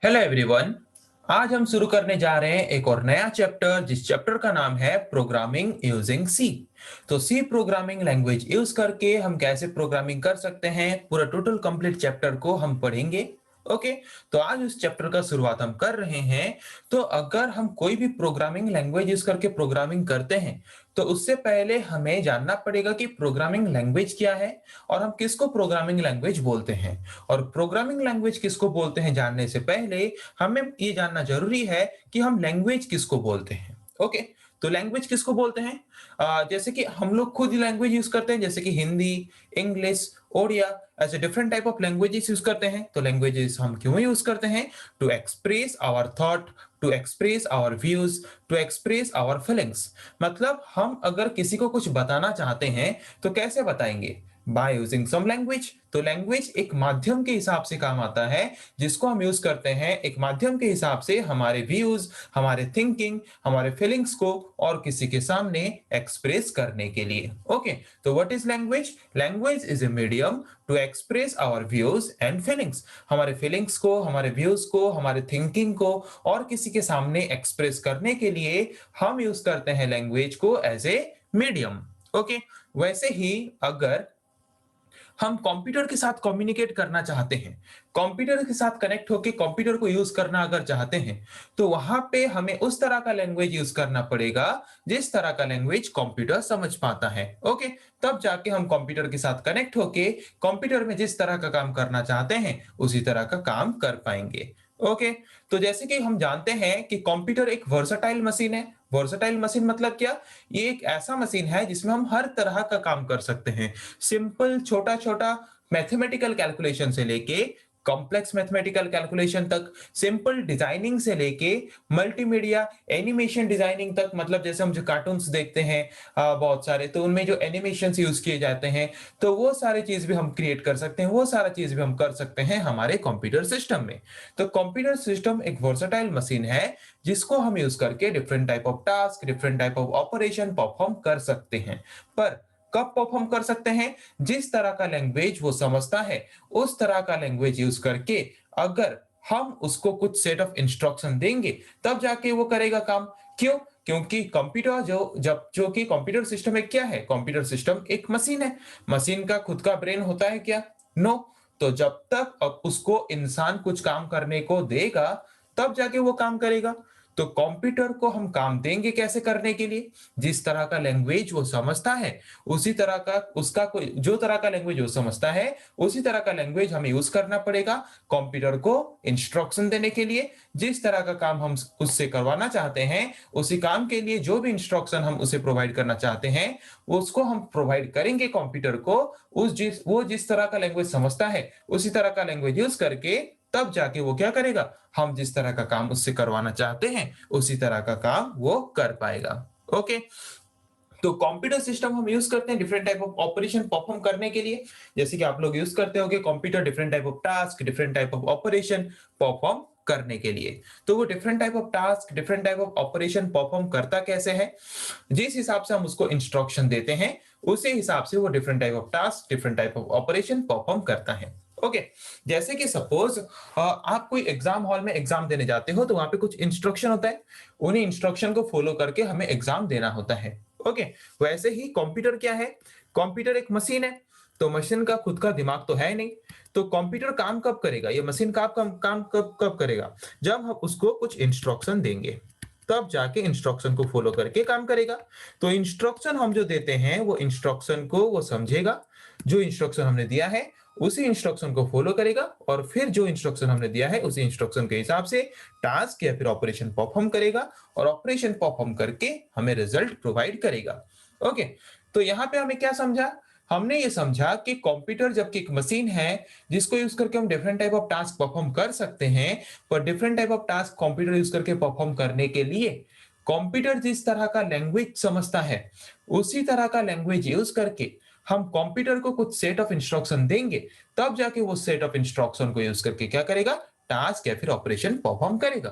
Hello everyone. आज हम शुरू करने जा रहे हैं एक और नया चैप्टर, जिस चैप्टर का नाम है प्रोग्रामिंग यूजिंग सी। तो सी प्रोग्रामिंग लैंग्वेज यूज करके हम कैसे प्रोग्रामिंग कर सकते हैं, पूरा टोटल कंप्लीट चैप्टर को हम पढ़ेंगे। ओके। तो आज उस चैप्टर का शुरुआत हम कर रहे हैं। तो अगर हम कोई भी प्रोग्रामिंग लैंग्वेज यूज करके प्रोग्रामिंग करते हैं, तो उससे पहले हमें जानना पड़ेगा कि प्रोग्रामिंग लैंग्वेज क्या है और हम किसको प्रोग्रामिंग लैंग्वेज बोलते हैं। और प्रोग्रामिंग लैंग्वेज किसको बोलते हैं जानने से पहले हमें ये जानना जरूरी है कि हम लैंग्वेज किसको बोलते हैं। ओके। तो लैंग्वेज किसको बोलते हैं? जैसे कि हम लोग खुद लैंग्वेज यूज करते हैं, जैसे कि हिंदी, इंग्लिश, ओडिया, ऐसे different type of languages use करते हैं। तो लैंग्वेजेस हम क्यों यूज करते हैं? To express our thought, to express our views, to express our feelings. मतलब हम अगर किसी को कुछ बताना चाहते हैं तो कैसे बताएंगे? By using some language. तो लैंग्वेज एक माध्यम के हिसाब से काम आता है, जिसको हम यूज करते हैं एक माध्यम के हिसाब से हमारे व्यूज, हमारे थिंकिंग, हमारे फीलिंग्स को और किसी के सामने एक्सप्रेस करने के लिए। ओके। तो what is language? Language is a medium to express our views and feelings. हमारे फीलिंग्स को, हमारे व्यूज को, हमारे थिंकिंग को और किसी के सामने एक्सप्रेस करने के लिए हम यूज करते हैं लैंग्वेज को एज ए मीडियम। ओके। वैसे ही अगर हम कंप्यूटर के साथ कम्युनिकेट करना चाहते हैं, कंप्यूटर के साथ कनेक्ट होकर कंप्यूटर को यूज करना अगर चाहते हैं, तो वहां पे हमें उस तरह का लैंग्वेज यूज करना पड़ेगा जिस तरह का लैंग्वेज कंप्यूटर समझ पाता है। ओके। तब जाके हम कंप्यूटर के साथ कनेक्ट होके कंप्यूटर में जिस तरह का काम करना चाहते हैं उसी तरह का काम कर पाएंगे। ओके। तो जैसे कि हम जानते हैं कि कंप्यूटर एक वर्सटाइल मशीन है। वर्सटाइल मशीन मतलब क्या? ये एक ऐसा मशीन है जिसमें हम हर तरह का काम कर सकते हैं। सिंपल छोटा छोटा मैथमेटिकल कैलकुलेशन से लेके कॉम्प्लेक्स मैथमेटिकल कैलकुलेशन तक, सिंपल डिजाइनिंग से लेके मल्टीमीडिया एनिमेशन डिजाइनिंग तक। मतलब जैसे हम जो कार्टून्स देखते हैं बहुत सारे, तो उनमें जो एनिमेशन यूज किए जाते हैं, तो वो सारी चीज भी हम क्रिएट कर सकते हैं, वो सारा चीज भी हम कर सकते हैं हमारे कंप्यूटर सिस्टम में। तो कंप्यूटर सिस्टम एक वर्सटाइल मशीन है जिसको हम यूज करके different type of task, different type of operation perform कर सकते हैं। पर कब परफॉर्म कर सकते हैं? जिस तरह का लैंग्वेज वो समझता है उस तरह का लैंग्वेज यूज करके अगर हम उसको कुछ सेट ऑफ इंस्ट्रक्शन देंगे तब जाके वो करेगा काम। क्यों? क्योंकि कंप्यूटर जो कि कंप्यूटर सिस्टम एक क्या है? कंप्यूटर सिस्टम एक मशीन है। मशीन का खुद का ब्रेन होता है क्या? नो। तो जब तक अब उसको इंसान कुछ काम करने को देगा तब जाके वो काम करेगा। तो कंप्यूटर को हम काम देंगे कैसे करने के लिए? जिस तरह का लैंग्वेज वो समझता है उसी तरह का उसका कोई जो तरह का लैंग्वेज वो समझता है उसी तरह का लैंग्वेज हमें यूज करना पड़ेगा कंप्यूटर को इंस्ट्रक्शन देने के लिए। जिस तरह का काम हम उससे करवाना चाहते हैं उसी काम के लिए जो भी इंस्ट्रक्शन हम उसे प्रोवाइड करना चाहते हैं उसको हम प्रोवाइड करेंगे कंप्यूटर को। वो जिस तरह का लैंग्वेज समझता है उसी तरह का लैंग्वेज यूज करके तब जाके वो क्या करेगा? हम जिस तरह का काम उससे करवाना चाहते हैं उसी तरह का काम वो कर पाएगा। ओके। तो कंप्यूटर सिस्टम हम यूज करते हैं different type of operation perform करने के लिए। जैसे कि आप लोग यूज करते होंगे computer different type of task, different type of operation perform करने के लिए। तो वो different type of task, different type of operation perform करता कैसे है? जिस हिसाब से हम उसको इंस्ट्रक्शन देते हैं उसी हिसाब से वो different type of task, different type of operation perform करता है। ओके। जैसे कि सपोज आप कोई एग्जाम हॉल में एग्जाम देने जाते हो तो वहां पे कुछ इंस्ट्रक्शन होता है, उन्हीं इंस्ट्रक्शन को फॉलो करके हमें एग्जाम देना होता है। ओके। वैसे ही कंप्यूटर क्या है? कंप्यूटर एक मशीन है। तो मशीन का खुद का दिमाग तो है नहीं। तो कंप्यूटर काम कब करेगा? ये मशीन काम कब कब करेगा? जब हम उसको कुछ इंस्ट्रक्शन देंगे तब जाके इंस्ट्रक्शन को फॉलो करके काम करेगा। तो इंस्ट्रक्शन हम जो देते हैं वो इंस्ट्रक्शन को वो समझेगा, जो इंस्ट्रक्शन हमने दिया है उसी इंस्ट्रक्शन को फॉलो करेगा और फिर जो इंस्ट्रक्शन हमने दिया है उसी इंस्ट्रक्शन के हिसाब से टास्क या फिर ऑपरेशन परफॉर्म करेगा और ऑपरेशन परफॉर्म करके हमें रिजल्ट प्रोवाइड करेगा। ओके। तो यहाँ पे हमें क्या समझा? हमने ये समझा कि कंप्यूटर जबकि एक मशीन है जिसको यूज करके हम different type of task perform कर सकते हैं, पर different type of task computer use करके परफॉर्म करने के लिए कंप्यूटर जिस तरह का लैंग्वेज समझता है उसी तरह का लैंग्वेज यूज करके हम कंप्यूटर को कुछ सेट ऑफ इंस्ट्रक्शन देंगे तब जाके वो सेट ऑफ इंस्ट्रक्शन को यूज करके क्या करेगा? टास्क या फिर ऑपरेशन परफॉर्म करेगा।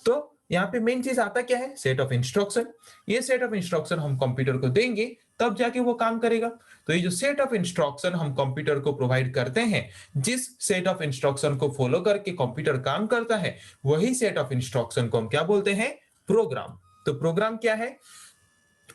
तो यहाँ पे मेन चीज आता क्या है? Set of instruction. ये सेट ऑफ इंस्ट्रक्शन हम कंप्यूटर को देंगे तब जाके वो काम करेगा। तो ये जो सेट ऑफ इंस्ट्रक्शन हम कंप्यूटर को प्रोवाइड करते हैं, जिस सेट ऑफ इंस्ट्रक्शन को फॉलो करके कंप्यूटर काम करता है, वही सेट ऑफ इंस्ट्रक्शन को हम क्या बोलते हैं? प्रोग्राम। तो प्रोग्राम क्या है?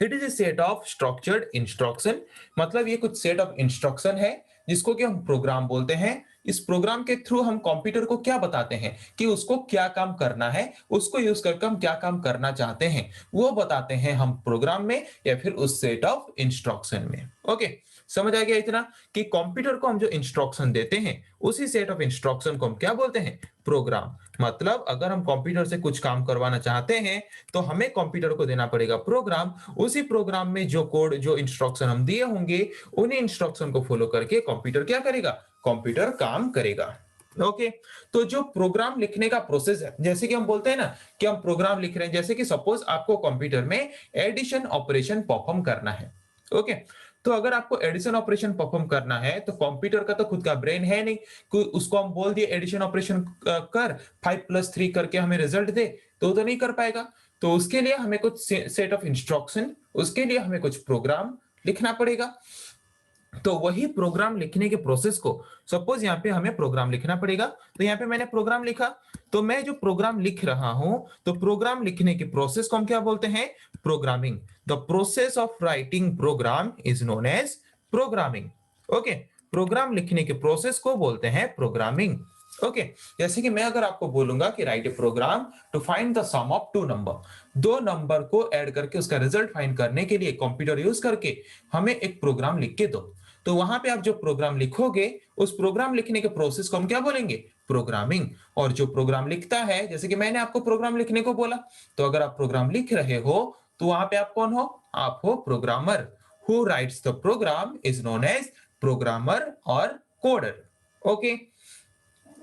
It is a set of structured instruction, मतलब ये कुछ सेट ऑफ इंस्ट्रक्शन है जिसको कि हम प्रोग्राम बोलते हैं। इस प्रोग्राम के थ्रू हम कंप्यूटर को क्या बताते हैं कि उसको क्या काम करना है, उसको यूज करके हम क्या काम करना चाहते हैं, वो बताते हैं हम प्रोग्राम में या फिर उस सेट ऑफ इंस्ट्रक्शन में। ओके, समझ आ गया इतना कि कंप्यूटर को हम जो इंस्ट्रक्शन देते हैं, उसी सेट ऑफ इंस्ट्रक्शन को हम क्या बोलते हैं? प्रोग्राम। मतलब अगर हम कंप्यूटर से कुछ काम करवाना चाहते हैं तो हमें कंप्यूटर को देना पड़ेगा प्रोग्राम। उसी प्रोग्राम में जो कोड, जो इंस्ट्रक्शन हम दिए होंगे, उन्हीं इंस्ट्रक्शन को फॉलो करके कंप्यूटर क्या करेगा? कंप्यूटर काम करेगा। ओके, तो जो प्रोग्राम लिखने का प्रोसेस है, जैसे कि हम बोलते हैं ना कि हम प्रोग्राम लिख रहे हैं, जैसे कि सपोज आपको कंप्यूटर में एडिशन ऑपरेशन परफॉर्म करना है। ओके, तो अगर आपको एडिशन ऑपरेशन परफॉर्म करना है तो कंप्यूटर का तो खुद का ब्रेन है नहीं कि उसको हम बोल दिए एडिशन ऑपरेशन कर 5+3 करके हमें रिजल्ट दे, तो वो तो नहीं कर पाएगा। तो उसके लिए हमें कुछ सेट ऑफ इंस्ट्रक्शन, उसके लिए हमें कुछ प्रोग्राम लिखना पड़ेगा। तो वही प्रोग्राम लिखने के प्रोसेस को, सपोज यहाँ पे हमें प्रोग्राम लिखना पड़ेगा, तो यहाँ पे मैंने प्रोग्राम लिखा। तो मैं जो प्रोग्राम लिख रहा हूं, तो प्रोग्राम लिखने के प्रोसेस को हम क्या बोलते हैं? Programming. The process of writing program is known as programming. Okay, program लिखने के प्रोसेस को बोलते हैं प्रोग्रामिंग। ओके, जैसे कि मैं अगर आपको बोलूंगा कि write a program to find the sum of two number, दो नंबर को ऐड करके उसका रिजल्ट फाइंड करने के लिए कंप्यूटर यूज करके हमें एक प्रोग्राम लिख के दो। तो वहां पे आप जो प्रोग्राम लिखोगे, उस प्रोग्राम लिखने के प्रोसेस को हम क्या बोलेंगे? प्रोग्रामिंग। और जो प्रोग्राम लिखता है, जैसे कि मैंने आपको प्रोग्राम लिखने को बोला, तो अगर आप प्रोग्राम लिख रहे हो तो वहां पे आप कौन हो? आप हो programmer. Who writes the program is known as programmer और कोडर। ओके,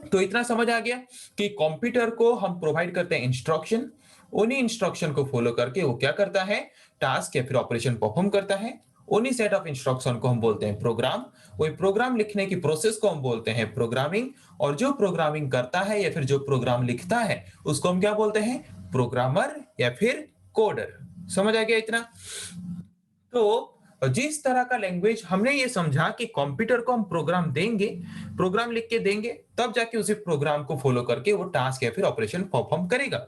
तो इतना समझ आ गया कि कंप्यूटर को हम प्रोवाइड करते हैं इंस्ट्रक्शन, उन्हीं इंस्ट्रक्शन को फॉलो करके वो क्या करता है? टास्क या फिर ऑपरेशन परफॉर्म करता है। उन्हीं सेट ऑफ इंस्ट्रक्शन को हम बोलते हैं प्रोग्राम। वही प्रोग्राम लिखने की प्रोसेस को हम बोलते हैं प्रोग्रामिंग। और जो प्रोग्रामिंग करता है या फिर जो प्रोग्राम लिखता है, उसको हम क्या बोलते हैं? प्रोग्रामर या फिर कोडर। समझ आ गया इतना? तो जिस तरह का लैंग्वेज हमने ये समझा कि कंप्यूटर को हम प्रोग्राम देंगे, प्रोग्राम लिख के देंगे, तब जाके उसी प्रोग्राम को फॉलो करके वो टास्क या फिर ऑपरेशन परफॉर्म करेगा।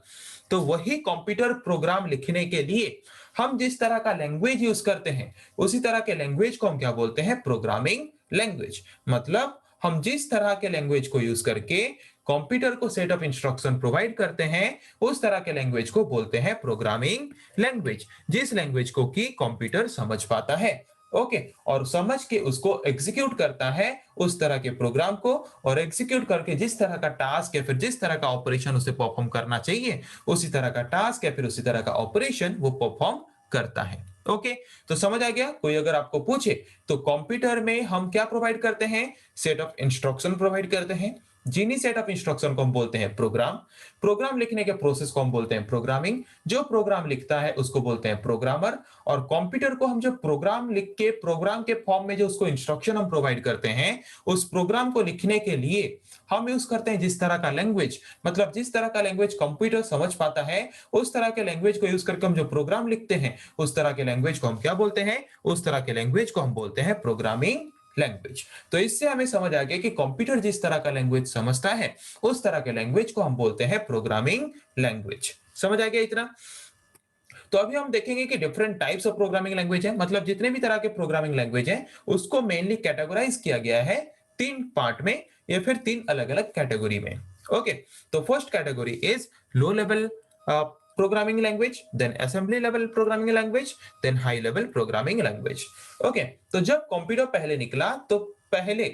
तो वही कंप्यूटर प्रोग्राम लिखने के लिए हम जिस तरह का लैंग्वेज यूज करते हैं, उसी तरह के लैंग्वेज को हम क्या बोलते हैं? Programming language. मतलब हम जिस तरह के लैंग्वेज को यूज करके कंप्यूटर को सेट ऑफ इंस्ट्रक्शन प्रोवाइड करते हैं, उस तरह के लैंग्वेज को बोलते हैं प्रोग्रामिंग लैंग्वेज। जिस लैंग्वेज को कि कंप्यूटर समझ पाता है, ओके, और समझ के उसको एग्जीक्यूट करता है उस तरह के प्रोग्राम को, और एग्जीक्यूट करके जिस तरह का टास्क या फिर जिस तरह का ऑपरेशन उसे परफॉर्म करना चाहिए, उसी तरह का टास्क या फिर उसी तरह का ऑपरेशन वो परफॉर्म करता है। ओके, तो समझ आ गया? कोई अगर आपको पूछे तो कंप्यूटर में हम क्या प्रोवाइड करते हैं? सेट ऑफ इंस्ट्रक्शन प्रोवाइड करते हैं, जिन्हीं सेट ऑफ इंस्ट्रक्शन को हम बोलते हैं प्रोग्राम। प्रोग्राम लिखने के प्रोसेस को हम बोलते हैं प्रोग्रामिंग। जो प्रोग्राम लिखता है उसको बोलते हैं प्रोग्रामर। और कंप्यूटर को हम जो प्रोग्राम लिख के प्रोग्राम के फॉर्म में जो उसको इंस्ट्रक्शन हम प्रोवाइड करते हैं, उस प्रोग्राम को लिखने के लिए हम यूज करते हैं जिस तरह का लैंग्वेज, मतलब जिस तरह का लैंग्वेज कंप्यूटर समझ पाता है, उस तरह के लैंग्वेज को यूज करके हम जो प्रोग्राम लिखते हैं, उस तरह के लैंग्वेज को हम क्या बोलते हैं? उस तरह के लैंग्वेज को हम बोलते हैं प्रोग्रामिंग लैंग्वेज। तो इससे हमें समझ आ गया कि कंप्यूटर जिस तरह का लैंग्वेज समझता है, उस तरह के लैंग्वेज को हम बोलते हैं प्रोग्रामिंग लैंग्वेज। समझ आ गया इतना? तो अभी हम देखेंगे कि different types of programming language है, मतलब जितने भी तरह के प्रोग्रामिंग लैंग्वेज है, उसको मेनली कैटेगराइज किया गया है तीन पार्ट में या फिर तीन अलग अलग कैटेगरी में। ओके, तो first category is low level programming language, then assembly level programming language, then high level programming language. Okay, तो जब कंप्यूटर पहले निकला तो पहले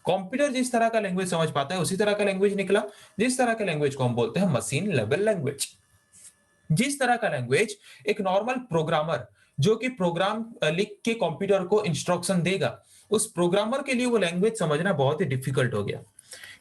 कंप्यूटर जिस तरह का लैंग्वेज समझ पाता है उसी तरह का लैंग्वेज निकला, जिस तरह के लैंग्वेज को हम बोलते हैं मशीन लेवल लैंग्वेज। जिस तरह का लैंग्वेज एक नॉर्मल प्रोग्रामर जो कि प्रोग्राम लिख के कंप्यूटर को इंस्ट्रक्शन देगा, उस प्रोग्रामर के लिए वो लैंग्वेज समझना बहुत ही डिफिकल्ट हो गया।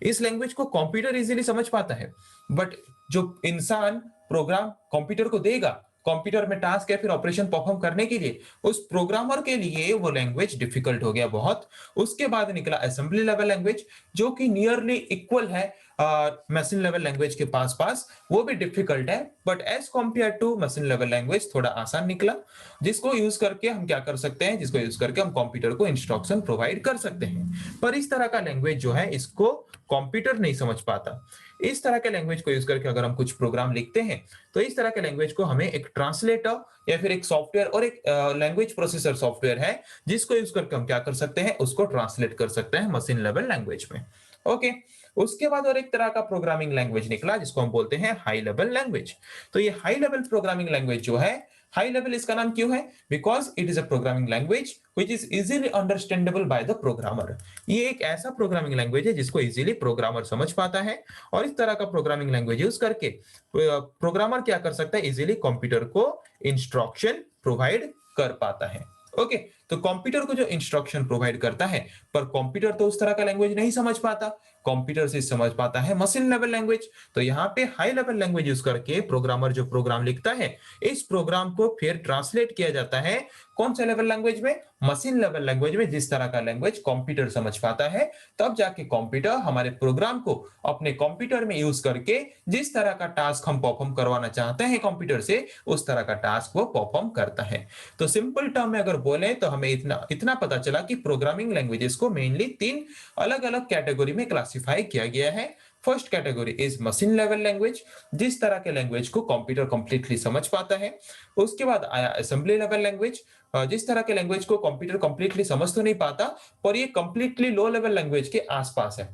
इस लैंग्वेज को कंप्यूटर इजीली समझ पाता है, बट जो इंसान प्रोग्राम कंप्यूटर को देगा, कंप्यूटर में टास्क या फिर ऑपरेशन परफॉर्म करने के लिए उस प्रोग्रामर के लिए वो लैंग्वेज डिफिकल्ट हो गया बहुत। उसके बाद निकला असेंबली लेवल लैंग्वेज, जो कि नियरली इक्वल है मशीन लेवल लैंग्वेज के पास पास, वो भी डिफिकल्ट है, but as compare to machine level language थोड़ा आसान निकला, जिसको यूज करके हम क्या कर सकते हैं, जिसको यूज करके हम कंप्यूटर को इंस्ट्रक्शन प्रोवाइड कर सकते हैं। पर इस तरह का लैंग्वेज जो है इसको कंप्यूटर नहीं समझ पाता। इस तरह के लैंग्वेज को यूज करके अगर हम कुछ प्रोग्राम लिखते हैं तो इस तरह के लैंग्वेज को हमें एक ट्रांसलेटर या फिर एक सॉफ्टवेयर और एक लैंग्वेज प्रोसेसर सॉफ्टवेयर है जिसको यूज करके हम क्या कर सकते हैं, उसको ट्रांसलेट कर सकते हैं मशीन लेवल लैंग्वेज में। ओके, उसके बाद और एक तरह का प्रोग्रामिंग लैंग्वेज निकला जिसको हम बोलते हैं हाई लेवल लैंग्वेज। तो ये हाई लेवल प्रोग्रामिंग लैंग्वेज जो है, हाई लेवल इसका नाम क्यों है? Because it is a programming language which is easily understandable by the programmer. ये एक ऐसा प्रोग्रामिंग लैंग्वेज है जिसको इजीली प्रोग्रामर समझ पाता है, और इस तरह का प्रोग्रामिंग लैंग्वेज यूज करके प्रोग्रामर क्या कर सकता है, इजीली कंप्यूटर को इंस्ट्रक्शन प्रोवाइड कर पाता है। ओके, तो कंप्यूटर को जो इंस्ट्रक्शन प्रोवाइड करता है, पर कंप्यूटर तो उस तरह का लैंग्वेज नहीं समझ पाता, कंप्यूटर से समझ पाता है मशीन लेवल लैंग्वेज। तो यहाँ पे हाई लेवल लैंग्वेज यूज करके प्रोग्रामर जो प्रोग्राम लिखता है, इस प्रोग्राम को फिर ट्रांसलेट किया जाता है कौन से लेवल लैंग्वेज में? मशीन लेवल लैंग्वेज में, जिस तरह का लैंग्वेज कंप्यूटर समझ पाता है। तब जाके कंप्यूटर हमारे प्रोग्राम को अपने कंप्यूटर में यूज करके जिस तरह का टास्क हम परफॉर्म करवाना चाहते हैं कंप्यूटर से, उस तरह का टास्क वो परफॉर्म करता है। तो सिंपल टर्म में अगर बोले तो हमें इतना इतना पता चला कि प्रोग्रामिंग लैंग्वेजेस को मेनली 3 अलग अलग कैटेगरी में क्लासिफाई किया गया है। First category is machine level language, जिस तरह के लैंग्वेज को कंप्यूटर कंप्लीटली समझ पाता है। उसके बाद आया असेंबली लेवल लैंग्वेज, जिस तरह के लैंग्वेज को कंप्यूटर कंप्लीटली समझ तो नहीं पाता, पर ये कंप्लीटली लो लेवल लैंग्वेज के आसपास है।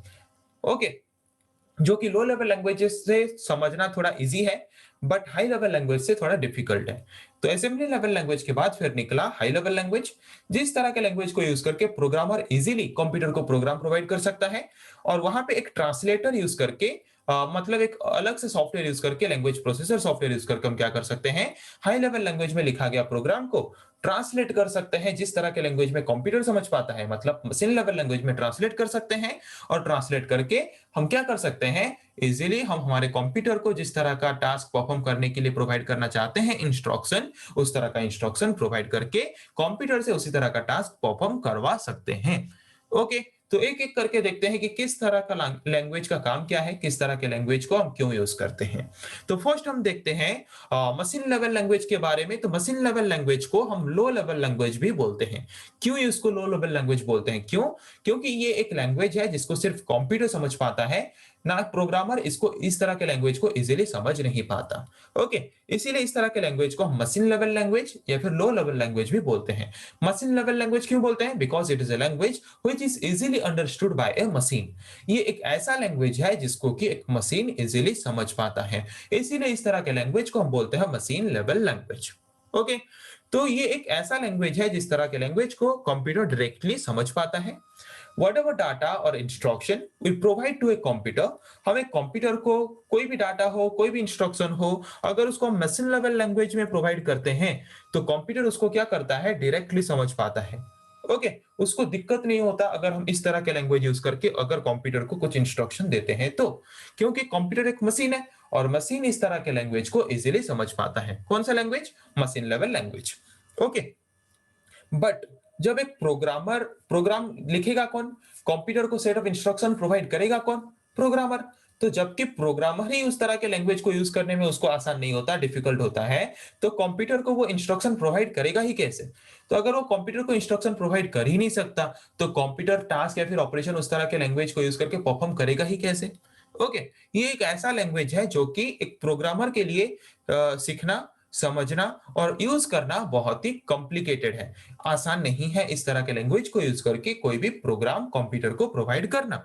ओके, जो कि लो लेवल लैंग्वेजेस से समझना थोड़ा इजी है, बट हाई लेवल लैंग्वेज से थोड़ा डिफिकल्ट है। तो असेंबली लेवल लैंग्वेज के बाद फिर निकला हाई लेवल लैंग्वेज, जिस तरह के लैंग्वेज को यूज करके प्रोग्रामर इजीली कंप्यूटर को प्रोग्राम प्रोवाइड कर सकता है, और वहां पे एक ट्रांसलेटर यूज करके मतलब एक अलग से सॉफ्टवेयर यूज करके, लैंग्वेज प्रोसेसर सॉफ्टवेयर यूज करके हम क्या कर सकते हैं, हाई लेवल लैंग्वेज में लिखा गया प्रोग्राम को ट्रांसलेट कर सकते हैं जिस तरह के लैंग्वेज में कंप्यूटर समझ पाता है, मतलब मशीन लेवल लैंग्वेज में ट्रांसलेट कर सकते हैं। और ट्रांसलेट करके हम क्या कर सकते हैं, इजीली हम हमारे कंप्यूटर को जिस तरह का टास्क परफॉर्म करने के लिए प्रोवाइड करना चाहते हैं इंस्ट्रक्शन, उस तरह का इंस्ट्रक्शन प्रोवाइड करके कंप्यूटर से उसी तरह का टास्क परफॉर्म करवा सकते हैं। ओके, तो एक एक करके देखते हैं कि किस तरह का लैंग्वेज का काम क्या है, किस तरह के लैंग्वेज को हम क्यों यूज करते हैं। तो फर्स्ट हम देखते हैं मशीन लेवल लैंग्वेज के बारे में। तो मशीन लेवल लैंग्वेज को हम लो लेवल लैंग्वेज भी बोलते हैं। क्यों इसको लो लेवल लैंग्वेज बोलते हैं? क्यों? क्योंकि ये एक लैंग्वेज है जिसको सिर्फ कंप्यूटर समझ पाता है, ना प्रोग्रामर इसको, इस तरह के लैंग्वेज को इजीली समझ नहीं पाता। ओके, इसीलिए इस तरह के लैंग्वेज को हम मशीन लेवल लैंग्वेज या फिर लो लेवल लैंग्वेज भी बोलते हैं। मशीन लेवल लैंग्वेज क्यों बोलते हैं? Because it is a language which is easily understood by A machine. ये एक ऐसा लैंग्वेज है जिसको कि एक मशीन इजीली समझ पाता है, इसीलिए इस तरह के लैंग्वेज को हम बोलते हैं मशीन लेवल लैंग्वेज। ओके, तो ये एक ऐसा लैंग्वेज है जिस तरह के लैंग्वेज को कंप्यूटर डायरेक्टली समझ पाता है। whatever data और instruction we provide to a computer, हमें कंप्यूटर को कोई भी डाटा हो, कोई भी इंस्ट्रक्शन हो, अगर उसको हम मशीन लेवल लैंग्वेज में प्रोवाइड करते हैं तो कंप्यूटर उसको क्या करता है, डायरेक्टली समझ पाता है। ओके, उसको दिक्कत नहीं होता अगर हम इस तरह के लैंग्वेज यूज करके अगर कंप्यूटर को कुछ इंस्ट्रक्शन देते हैं तो, क्योंकि कंप्यूटर एक मशीन है और मशीन इस तरह के लैंग्वेज को इजीली समझ पाता है। कौन सा language? Machine level language. Okay, but जब एक प्रोग्रामर प्रोग्राम लिखेगा कौन? कंप्यूटर को सेट ऑफ इंस्ट्रक्शन प्रोवाइड करेगा कौन? प्रोग्रामर। तो जबकि प्रोग्रामर ही उस तरह के लैंग्वेज को यूज करने में उसको आसान नहीं होता, डिफिकल्ट होता है, तो कंप्यूटर को वो इंस्ट्रक्शन प्रोवाइड करेगा ही कैसे? तो अगर वो कंप्यूटर को इंस्ट्रक्शन प्रोवाइड कर ही नहीं सकता तो कंप्यूटर टास्क या फिर ऑपरेशन उस तरह के लैंग्वेज को यूज करके परफॉर्म करेगा ही कैसे? ओके, ये एक ऐसा लैंग्वेज है जो कि एक प्रोग्रामर के लिए सीखना, समझना और यूज करना बहुत ही कॉम्प्लिकेटेड है। आसान नहीं है इस तरह के लैंग्वेज को यूज करके कोई भी प्रोग्राम कंप्यूटर को प्रोवाइड करना,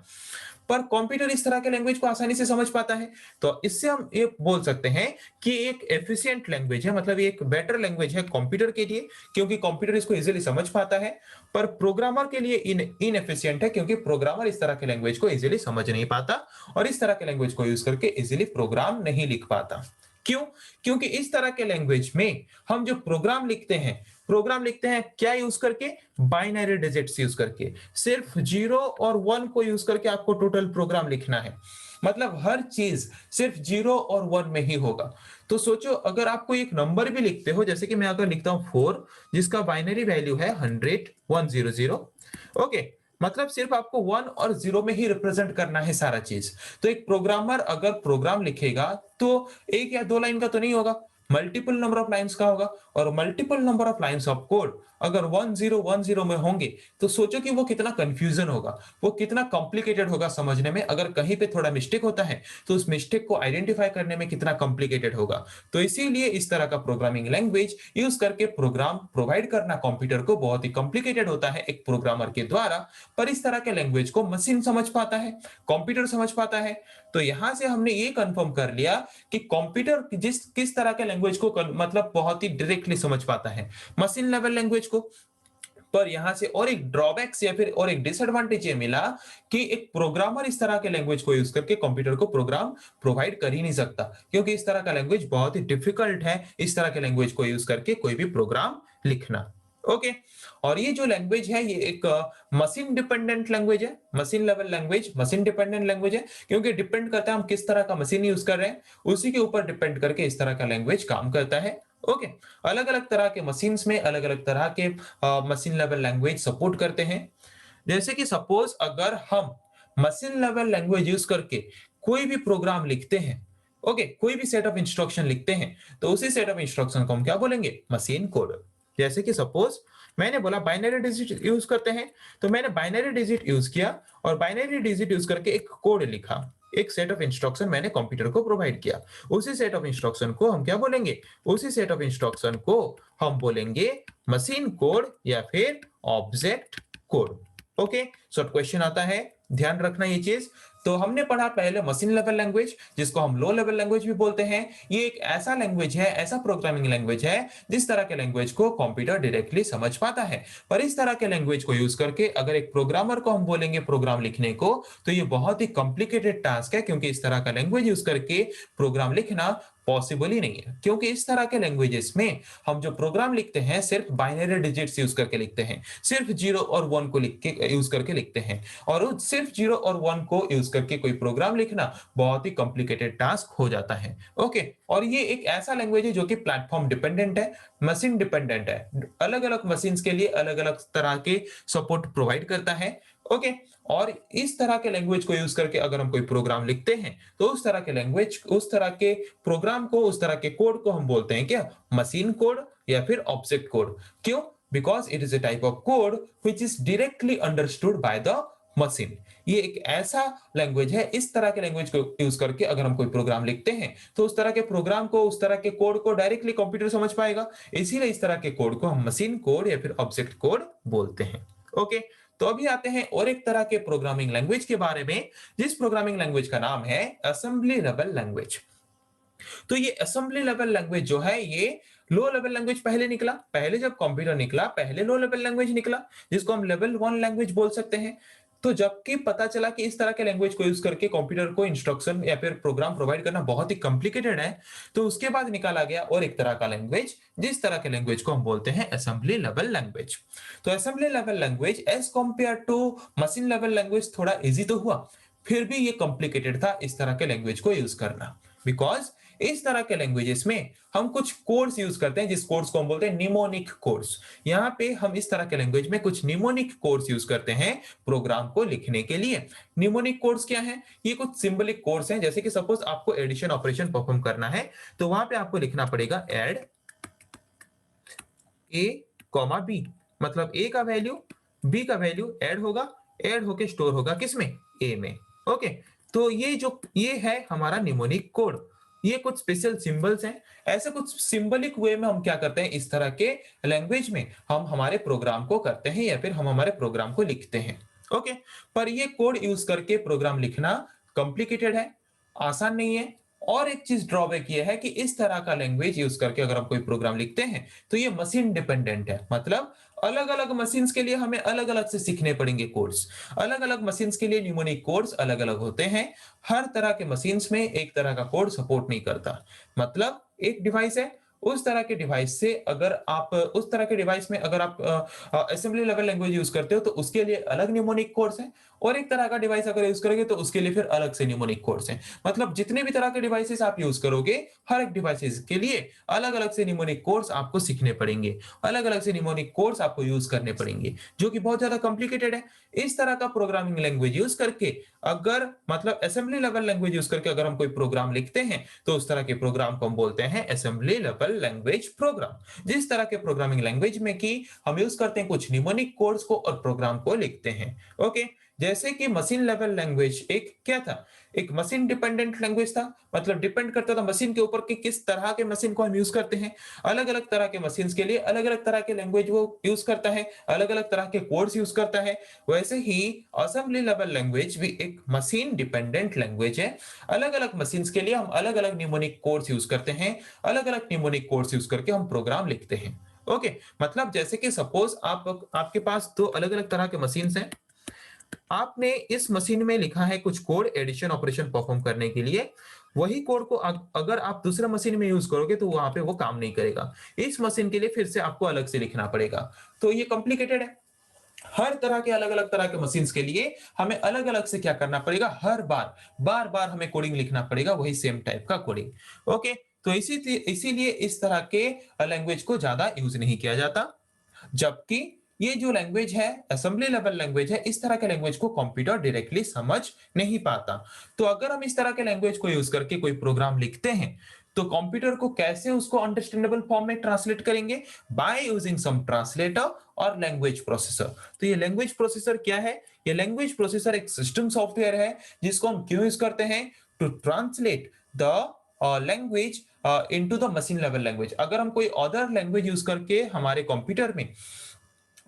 पर कंप्यूटर इस तरह के लैंग्वेज को आसानी से समझ पाता है। तो इससे हम ये बोल सकते हैं कि एक एफिशिएंट लैंग्वेज है, मतलब ये एक बेटर लैंग्वेज है कंप्यूटर के लिए, क्योंकि कंप्यूटर इसको इजीली समझ पाता है। पर प्रोग्रामर के लिए इनएफिशिएंट है, क्योंकि प्रोग्रामर इस तरह के लैंग्वेज को इजीली समझ नहीं पाता और इस तरह के लैंग्वेज को यूज करके इजीली प्रोग्राम नहीं लिख पाता। क्यों? क्योंकि इस तरह के लैंग्वेज में हम जो प्रोग्राम लिखते हैं प्रोग्राम लिखते हैं क्या यूज करके, बाइनरी डिजिट्स यूज करके, सिर्फ 0 और 1 को यूज करके आपको टोटल प्रोग्राम लिखना है। मतलब हर चीज सिर्फ 0 और 1 में ही होगा। तो सोचो अगर आपको एक नंबर भी लिखते हो, जैसे कि मैं अगर लिखता हूं 4 जिसका बाइनरी वैल्यू है 100 100, ओके, मतलब सिर्फ आपको 1 और 0 में ही रिप्रेजेंट करना है सारा चीज। तो एक प्रोग्रामर अगर प्रोग्राम लिखेगा तो एक या दो लाइन का तो नहीं होगा, मल्टीपल नंबर ऑफ लाइंस का होगा। और multiple number of lines of code अगर 1010 में होंगे तो सोचो कि वो कितना कंफ्यूजन होगा, वो कितना कॉम्प्लिकेटेड होगा समझने में। अगर कहीं पे थोड़ा मिस्टेक होता है तो उस मिस्टेक को आइडेंटिफाई करने में कितना कॉम्प्लिकेटेड होगा। तो इसीलिए इस तरह का प्रोग्रामिंग लैंग्वेज यूज करके प्रोग्राम प्रोवाइड करना कंप्यूटर को बहुत ही कॉम्प्लिकेटेड होता है एक प्रोग्रामर के द्वारा। पर इस तरह के लैंग्वेज को मशीन समझ पाता है, कंप्यूटर समझ पाता है। तो यहां से हमने ये कंफर्म कर लिया कि कंप्यूटर जिस किस तरह के लैंग्वेज को मतलब बहुत ही डायरेक्टली समझ पाता है, मशीन लेवल लैंग्वेज को। पर यहां से और एक ड्रॉबैक्स या फिर और एक डिसएडवांटेज ये मिला कि एक प्रोग्रामर इस तरह के लैंग्वेज को यूज करके कंप्यूटर को प्रोग्राम प्रोवाइड कर ही नहीं सकता, क्योंकि इस तरह का लैंग्वेज बहुत ही डिफिकल्ट है इस तरह के लैंग्वेज को यूज करके कोई भी प्रोग्राम लिखना। ओके, और ये जो लैंग्वेज है ये एक मशीन डिपेंडेंट लैंग्वेज है, machine level language machine dependent language है, क्योंकि डिपेंड करता है हम किस तरह का मशीन यूज कर रहे हैं, उसी के ऊपर डिपेंड करके इस तरह का लैंग्वेज काम करता है। ओके, अलग अलग तरह के मशीन्स में अलग अलग तरह के मशीन लेवल लैंग्वेज सपोर्ट करते हैं। जैसे कि सपोज अगर हम मशीन लेवल लैंग्वेज यूज करके कोई भी प्रोग्राम लिखते हैं, ओके, कोई भी सेट ऑफ इंस्ट्रक्शन लिखते हैं, तो उसी सेट ऑफ इंस्ट्रक्शन को हम क्या बोलेंगे, मशीन कोड। जैसे कि सपोज मैंने बोला बाइनरी डिजिट यूज करते हैं, तो मैंने बाइनरी डिजिट यूज किया और बाइनरी डिजिट यूज करके एक कोड लिखा, एक सेट ऑफ इंस्ट्रक्शन मैंने कंप्यूटर को प्रोवाइड किया। उसी सेट ऑफ इंस्ट्रक्शन को हम क्या बोलेंगे, उसी सेट ऑफ इंस्ट्रक्शन को हम बोलेंगे मशीन कोड या फिर object code. Okay, so question आता है, ध्यान रखना ये चीज। तो हमने पढ़ा पहले मशीन लेवल लैंग्वेज, जिसको हम लो लेवल लैंग्वेज भी बोलते हैं। ये एक ऐसा लैंग्वेज है, ऐसा प्रोग्रामिंग लैंग्वेज है जिस तरह के लैंग्वेज को कंप्यूटर डायरेक्टली समझ पाता है। पर इस तरह के लैंग्वेज को यूज करके अगर एक प्रोग्रामर को हम बोलेंगे प्रोग्राम लिखने को, तो ये बहुत ही कॉम्प्लिकेटेड टास्क है, क्योंकि इस तरह का लैंग्वेज यूज करके प्रोग्राम लिखना पॉसिबल ही नहीं है। क्योंकि इस तरह के लैंग्वेजेस में हम जो प्रोग्राम लिखते हैं सिर्फ बाइनरी डिजिट्स यूज करके लिखते हैं, सिर्फ 0 और 1 को लिख के यूज करके लिखते हैं। और सिर्फ 0 और 1 को यूज करके कोई प्रोग्राम लिखना बहुत ही कॉम्प्लिकेटेड टास्क हो जाता है। ओके, और ये एक ऐसा लैंग्वेज है जो कि प्लेटफॉर्म डिपेंडेंट है, मशीन डिपेंडेंट है, अलग अलग मशीन्स के लिए अलग अलग तरह के सपोर्ट प्रोवाइड करता है। ओके, और इस तरह के लैंग्वेज को यूज करके अगर हम कोई प्रोग्राम लिखते हैं तो उस तरह के लैंग्वेज, उस तरह के प्रोग्राम को, उस तरह के कोड को हम बोलते हैं क्या, मशीन कोड या फिर ऑब्जेक्ट कोड। क्यों? Because it is a type of code which is directly understood by the machine. ये एक ऐसा लैंग्वेज है, इस तरह के लैंग्वेज को यूज करके अगर हम कोई प्रोग्राम लिखते हैं तो उस तरह के प्रोग्राम को, उस तरह के कोड को डायरेक्टली कंप्यूटर समझ पाएगा। इसीलिए इस तरह के कोड को हम मशीन कोड या फिर ऑब्जेक्ट कोड बोलते हैं। ओके, तो अभी आते हैं और एक तरह के प्रोग्रामिंग लैंग्वेज के बारे में, जिस प्रोग्रामिंग लैंग्वेज का नाम है असेंबली लेवल लैंग्वेज। तो ये असेंबली लेवल लैंग्वेज जो है ये लो लेवल लैंग्वेज पहले निकला, पहले जब कंप्यूटर निकला पहले लो लेवल लैंग्वेज निकला, जिसको हम लेवल 1 लैंग्वेज बोल सकते हैं। तो जबकि पता चला कि इस तरह के लैंग्वेज को यूज करके कंप्यूटर को इंस्ट्रक्शन या फिर प्रोग्राम प्रोवाइड करना बहुत ही कॉम्प्लिकेटेड है, तो उसके बाद निकाला गया और एक तरह का लैंग्वेज, जिस तरह के लैंग्वेज को हम बोलते हैं असेंबली लेवल लैंग्वेज। तो assembly level language as compare to machine level language थोड़ा इजी तो हुआ, फिर भी ये कॉम्प्लिकेटेड था इस तरह के लैंग्वेज को यूज करना। बिकॉज इस तरह के लैंग्वेजेस में हम कुछ कोड्स यूज करते हैं, जिस कोड्स को हम बोलते हैं निमोनिक कोड्स। यहाँ पे हम इस तरह के लैंग्वेज में कुछ निमोनिक कोड्स यूज करते हैं प्रोग्राम को लिखने के लिए। निमोनिक कोड्स क्या है? ये कुछ सिंबलिक कोड्स हैं। जैसे कि सपोज आपको एडिशन ऑपरेशन परफॉर्म करना है तो वहां पे आपको लिखना पड़ेगा एड ए कॉमा बी, मतलब ए का वैल्यू बी का वैल्यू ऐड होगा, ऐड होके स्टोर होगा किसमें, ए में। ओके, तो ये है हमारा निमोनिक कोड। ये कुछ स्पेशल सिंबल्स हैं। ऐसे कुछ सिंबलिक वे में हम क्या करते हैं, इस तरह के लैंग्वेज में हम हमारे प्रोग्राम को करते हैं या फिर हम हमारे प्रोग्राम को लिखते हैं। ओके, पर ये कोड यूज करके प्रोग्राम लिखना कॉम्प्लिकेटेड है, आसान नहीं है। और एक चीज ड्रॉबैक ये है कि इस तरह का लैंग्वेज यूज करके अगर हम कोई प्रोग्राम लिखते हैं तो ये मशीन डिपेंडेंट है, मतलब अलग अलग मशीन्स के लिए हमें अलग अलग से सीखने पड़ेंगे कोड्स। अलग अलग मशीन्स के लिए न्यूमोनिक कोड्स अलग अलग होते हैं। हर तरह के मशीन्स में एक तरह का कोड सपोर्ट नहीं करता। मतलब एक डिवाइस है, उस तरह के डिवाइस से अगर आप उस तरह के डिवाइस में अगर आप असेंबली लेवल लैंग्वेज यूज करते हो तो उसके लिए अलग न्यूमोनिक कोड्स हैं, और एक तरह का डिवाइस अगर यूज करोगे तो उसके लिए फिर अलग से न्यूमोनिक कोड्स हैं। मतलब जितने भी तरह के डिवाइसेस आप यूज करोगे, हर एक डिवाइसेस के लिए अलग अलग से न्यूमोनिक कोड्स आपको सीखने पड़ेंगे, अलग अलग से न्यूमोनिक कोड्स आपको यूज करने पड़ेंगे, जो कि बहुत ज्यादा कॉम्प्लिकेटेड है। इस तरह का प्रोग्रामिंग लैंग्वेज यूज करके अगर मतलब असेंबली लेवल लैंग्वेज यूज करके अगर हम कोई प्रोग्राम लिखते हैं तो उस तरह के प्रोग्राम को हम बोलते हैं असेंबली लेवल लैंग्वेज प्रोग्राम। जिस तरह के प्रोग्रामिंग लैंग्वेज में कि हम यूज करते हैं कुछ निमोनिक कोड्स को और प्रोग्राम को लिखते हैं। ओके, जैसे कि मशीन लेवल लैंग्वेज एक क्या था, एक मशीन डिपेंडेंट लैंग्वेज था, मतलब डिपेंड करता था मशीन के ऊपर कि किस तरह के मशीन को हम यूज करते हैं। अलग अलग तरह के मशीन के लिए अलग अलग तरह के लैंग्वेज वो यूज करता है, अलग अलग तरह के कोड्स यूज करता है। वैसे ही असेंबली लेवल लैंग्वेज भी एक मशीन डिपेंडेंट लैंग्वेज है। अलग अलग मशीन के लिए हम अलग अलग न्यूमोनिक कोड्स यूज करते हैं, अलग अलग न्यूमोनिक कोड्स यूज करके हम प्रोग्राम लिखते हैं। ओके, मतलब जैसे कि सपोज आपके पास दो अलग अलग तरह के मशीन हैं, आपने इस मशीन में लिखा है कुछ कोड एडिशन ऑपरेशन परफॉर्म करने के लिए, वही कोड को अगर आप दूसरे मशीन में यूज करोगे तो वहां पे वो काम नहीं करेगा। इस मशीन के लिए फिर से आपको अलग से लिखना पड़ेगा। तो ये कॉम्प्लिकेटेड है। हर तरह के अलग अलग तरह के मशीन्स के लिए हमें अलग अलग से क्या करना पड़ेगा, हर बार बार बार हमें कोडिंग लिखना पड़ेगा, वही सेम टाइप का कोडिंग। ओके, तो इसीलिए इस तरह के लैंग्वेज को ज्यादा यूज नहीं किया जाता। जबकि ये जो लैंग्वेज है असेंबली लेवल लैंग्वेज है, इस तरह के लैंग्वेज को कंप्यूटर डायरेक्टली समझ नहीं पाता। तो अगर हम इस तरह के लैंग्वेज को यूज करके कोई प्रोग्राम लिखते हैं तो कंप्यूटर को कैसे उसको अंडरस्टैंडेबल फॉर्म में ट्रांसलेट करेंगे, बाय यूजिंग सम ट्रांसलेटर और लैंग्वेज प्रोसेसर। तो ये लैंग्वेज प्रोसेसर क्या है, ये लैंग्वेज प्रोसेसर एक सिस्टम सॉफ्टवेयर है जिसको हम क्यों यूज करते हैं, to translate the language into the machine level language. अगर हम कोई अदर लैंग्वेज यूज करके हमारे कंप्यूटर में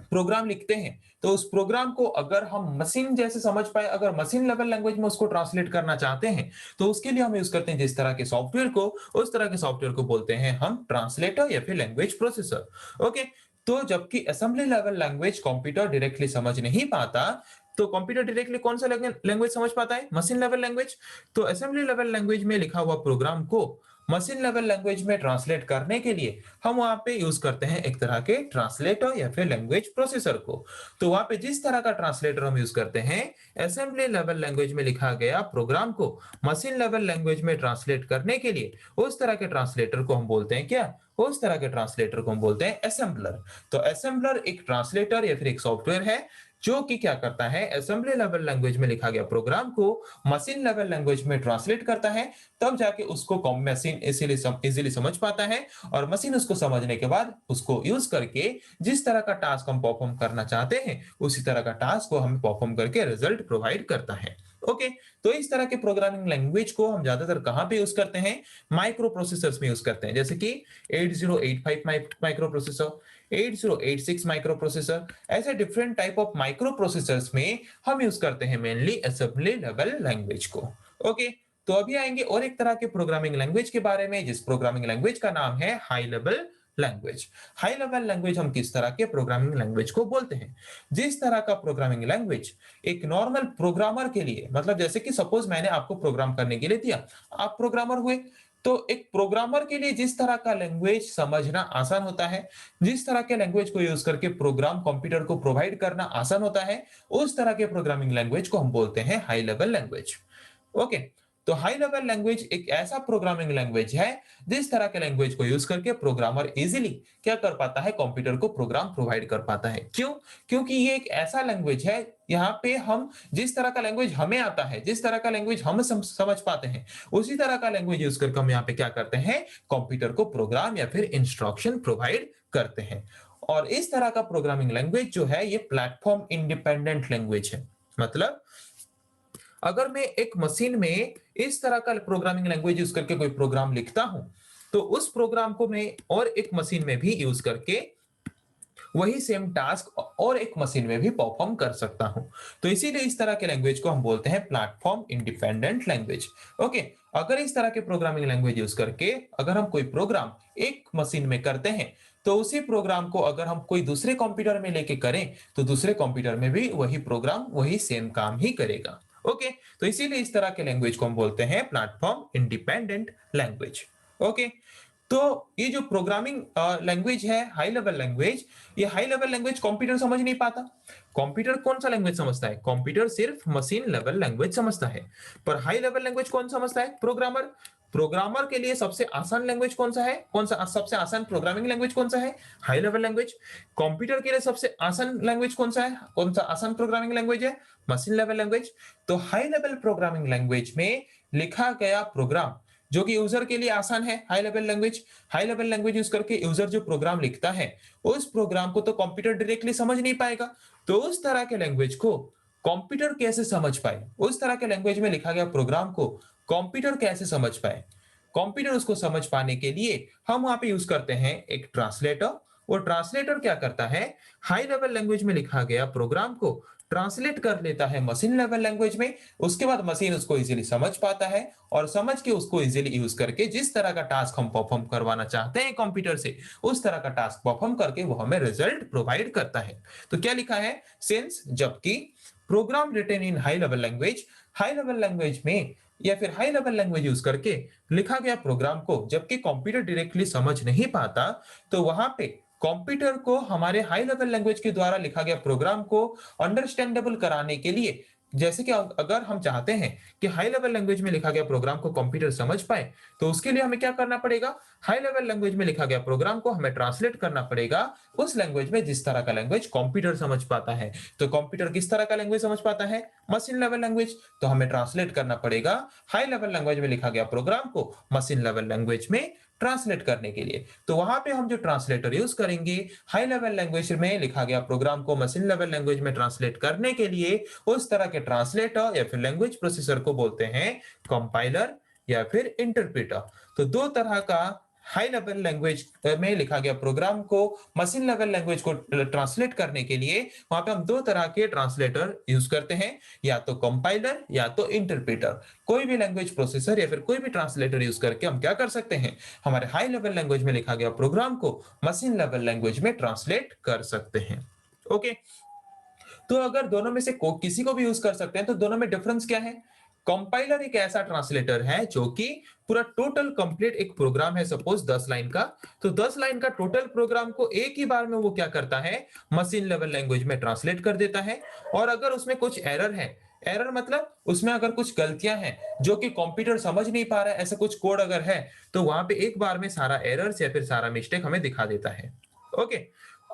प्रोग्राम लिखते हैं तो उस प्रोग्राम को अगर हम मशीन जैसे समझ पाए, अगर मशीन लेवल लैंग्वेज में उसको ट्रांसलेट करना चाहते हैं तो उसके लिए हम यूज करते हैं जिस तरह के सॉफ्टवेयर को, उस तरह के सॉफ्टवेयर को बोलते हैं हम ट्रांसलेटर या फिर लैंग्वेज प्रोसेसर। ओके, तो जबकि assembly level language computer directly समझ नहीं पाता, तो कंप्यूटर डायरेक्टली कौन सा लैंग्वेज समझ पाता है, मशीन लेवल लैंग्वेज। तो असेंबली लेवल लैंग्वेज में लिखा हुआ प्रोग्राम को मशीन लेवल लैंग्वेज में ट्रांसलेट करने के लिए हम वहां पे यूज करते हैं एक तरह के ट्रांसलेटर या फिर लैंग्वेज प्रोसेसर को। तो वहां पे जिस तरह का ट्रांसलेटर हम यूज करते हैं असेंबली लेवल लैंग्वेज में लिखा गया प्रोग्राम को मशीन लेवल लैंग्वेज में ट्रांसलेट करने के लिए, उस तरह के ट्रांसलेटर को हम बोलते हैं क्या, उस तरह के ट्रांसलेटर को हम बोलते हैं असेंबलर। तो असेंबलर एक ट्रांसलेटर या फिर एक सॉफ्टवेयर है जो कि क्या करता है, असेंबली लेवल लैंग्वेज में लिखा गया प्रोग्राम को मशीन लेवल लैंग्वेज में ट्रांसलेट करता है, तब जाके उसको मशीन इजीली समझ पाता है, और मशीन उसको समझने के बाद उसको यूज करके जिस तरह का टास्क हम परफॉर्म करना चाहते हैं उसी तरह का टास्क को हमें परफॉर्म करके रिजल्ट प्रोवाइड करता है। ओके, तो इस तरह के प्रोग्रामिंग लैंग्वेज को हम ज्यादातर कहां पे यूज करते हैं, माइक्रो प्रोसेसर्स में यूज करते हैं, जैसे कि 8085 माइक्रो प्रोसेसर, 8086 माइक्रो प्रोसेसर, ऐसे different type of micro processors में हम यूज करते हैं मेनली असेंबली लेवल लैंग्वेज को। ओके, तो अभी आएंगे और एक तरह के प्रोग्रामिंग लैंग्वेज के बारे में, जिस प्रोग्रामिंग लैंग्वेज का नाम है high level language. High level language हम किस तरह के प्रोग्रामिंग लैंग्वेज को बोलते हैं, जिस तरह का प्रोग्रामिंग लैंग्वेज एक नॉर्मल प्रोग्रामर के लिए, मतलब जैसे कि सपोज मैंने आपको प्रोग्राम करने के लिए दिया, आप प्रोग्रामर हुए, तो एक प्रोग्रामर के लिए जिस तरह का लैंग्वेज समझना आसान होता है, जिस तरह के लैंग्वेज को यूज करके प्रोग्राम कंप्यूटर को प्रोवाइड करना आसान होता है, उस तरह के प्रोग्रामिंग लैंग्वेज को हम बोलते हैं हाई लेवल लैंग्वेज। ओके, तो हाई लेवल लैंग्वेज एक ऐसा प्रोग्रामिंग लैंग्वेज है जिस तरह के लैंग्वेज को यूज करके प्रोग्रामर इजीली क्या कर पाता है, कंप्यूटर को प्रोग्राम प्रोवाइड कर पाता है। क्यों, क्योंकि ये एक ऐसा लैंग्वेज है, यहाँ पे हम जिस तरह का लैंग्वेज हमें आता है, जिस तरह का लैंग्वेज हम समझ पाते हैं, उसी तरह का लैंग्वेज यूज करके हम यहाँ पे क्या करते हैं, कंप्यूटर को प्रोग्राम या फिर इंस्ट्रक्शन प्रोवाइड करते हैं। और इस तरह का प्रोग्रामिंग लैंग्वेज जो है ये प्लेटफॉर्म इंडिपेंडेंट लैंग्वेज है। मतलब अगर मैं एक मशीन में इस तरह का प्रोग्रामिंग लैंग्वेज यूज करके कोई प्रोग्राम लिखता हूं तो उस प्रोग्राम को मैं और एक मशीन में भी यूज करके वही सेम टास्क और एक मशीन में भी परफॉर्म कर सकता हूं। तो इसीलिए इस तरह के लैंग्वेज को हम बोलते हैं प्लेटफॉर्म इंडिपेंडेंट लैंग्वेज। ओके, अगर इस तरह के प्रोग्रामिंग लैंग्वेज यूज करके अगर हम कोई प्रोग्राम एक मशीन में करते हैं तो उसी प्रोग्राम को अगर हम कोई दूसरे कंप्यूटर में लेके करें तो दूसरे कंप्यूटर में भी वही प्रोग्राम वही सेम काम ही करेगा। ओके, तो इसीलिए इस तरह के लैंग्वेज को हम बोलते हैं प्लेटफॉर्म इंडिपेंडेंट लैंग्वेज। ओके, तो ये जो प्रोग्रामिंग लैंग्वेज है, हाई लेवल लैंग्वेज, ये हाई लेवल लैंग्वेज कंप्यूटर समझ नहीं पाता। कंप्यूटर कौन सा लैंग्वेज समझता है? कंप्यूटर सिर्फ मशीन लेवल लैंग्वेज समझता है। पर हाई लेवल लैंग्वेज कौन समझता है? प्रोग्रामर। प्रोग्रामर के लिए सबसे आसान लैंग्वेज कौन सा है? कौन सा सबसे आसान प्रोग्रामिंग लैंग्वेज कौन सा है? High level language. कंप्यूटर के लिए सबसे आसान लैंग्वेज कौन सा है? कौन सा आसान प्रोग्रामिंग लैंग्वेज है? Machine level language. तो हाई लेवल प्रोग्रामिंग लैंग्वेज में लिखा गया प्रोग्राम जो कि यूजर के लिए आसान है, high level language. High level language use करके यूजर जो प्रोग्राम लिखता है, उस प्रोग्राम को तो कंप्यूटर डायरेक्टली समझ नहीं पाएगा। तो उस तरह के लैंग्वेज को कंप्यूटर कैसे समझ पाए, उस तरह के लैंग्वेज में लिखा गया प्रोग्राम को कंप्यूटर कैसे समझ पाए, कंप्यूटर उसको समझ पाने के लिए हम वहां पे यूज करते हैं एक ट्रांसलेटर। वो ट्रांसलेटर क्या करता है? हाई लेवल लैंग्वेज में लिखा गया प्रोग्राम को ट्रांसलेट कर लेता है मशीन लेवल लैंग्वेज में। उसके बाद मशीन उसको इजीली समझ पाता है और समझ के उसको इजीली यूज करके जिस तरह का टास्क हम परफॉर्म करवाना चाहते हैं कंप्यूटर से, उस तरह का टास्क परफॉर्म करके वो हमें रिजल्ट प्रोवाइड करता है। तो क्या लिखा है? सिंस जबकि program written in high level language, high level language में या फिर हाई लेवल लैंग्वेज यूज करके लिखा गया प्रोग्राम को जबकि कंप्यूटर डायरेक्टली समझ नहीं पाता, तो वहां पे कंप्यूटर को हमारे हाई लेवल लैंग्वेज के द्वारा लिखा गया प्रोग्राम को अंडरस्टैंडेबल कराने के लिए, जैसे कि अगर हम चाहते हैं कि हाई लेवल लैंग्वेज में लिखा गया प्रोग्राम को कंप्यूटर समझ पाए, तो उसके लिए हमें क्या करना पड़ेगा? हाई लेवल लैंग्वेज में लिखा गया प्रोग्राम को हमें ट्रांसलेट करना पड़ेगा उस लैंग्वेज में जिस तरह का लैंग्वेज कंप्यूटर समझ पाता है। तो कंप्यूटर किस तरह का लैंग्वेज समझ पाता है? Machine level language. तो हमें ट्रांसलेट करना पड़ेगा हाई लेवल लैंग्वेज में लिखा गया प्रोग्राम को मशीन लेवल लैंग्वेज में ट्रांसलेट करने के लिए। तो वहां पे हम जो ट्रांसलेटर यूज करेंगे हाई लेवल लैंग्वेज में लिखा गया प्रोग्राम को मशीन लेवल लैंग्वेज में ट्रांसलेट करने के लिए, उस तरह के ट्रांसलेटर या फिर लैंग्वेज प्रोसेसर को बोलते हैं कंपाइलर या फिर इंटरप्रेटर। तो दो तरह का हाई लेवल लैंग्वेज में लिखा गया प्रोग्राम को मशीन लेवल लैंग्वेज को ट्रांसलेट करने के लिए वहां पे हम दो तरह के ट्रांसलेटर यूज करते हैं, या तो कंपाइलर या तो इंटरप्रेटर। कोई भी लैंग्वेज प्रोसेसर या फिर कोई भी ट्रांसलेटर यूज करके हम क्या कर सकते हैं? हमारे हाई लेवल लैंग्वेज में लिखा गया प्रोग्राम को मशीन लेवल लैंग्वेज में ट्रांसलेट कर सकते हैं। ओके, तो अगर दोनों में से किसी को भी यूज कर सकते हैं, तो दोनों में डिफरेंस क्या है? कंपाइलर एक ऐसा ट्रांसलेटर है जो कि पूरा टोटल कंप्लीट एक प्रोग्राम है, सपोज 10 लाइन का, तो 10 लाइन का टोटल प्रोग्राम को एक ही बार में वो क्या करता है? मशीन लेवल लैंग्वेज में ट्रांसलेट कर देता है। और अगर उसमें कुछ एरर है, एरर मतलब उसमें अगर कुछ गलतियां हैं जो कि कंप्यूटर समझ नहीं पा रहा है, ऐसा कुछ कोड अगर है, तो वहां पे एक बार में सारा एरर्स या फिर सारा मिस्टेक हमें दिखा देता है। ओके,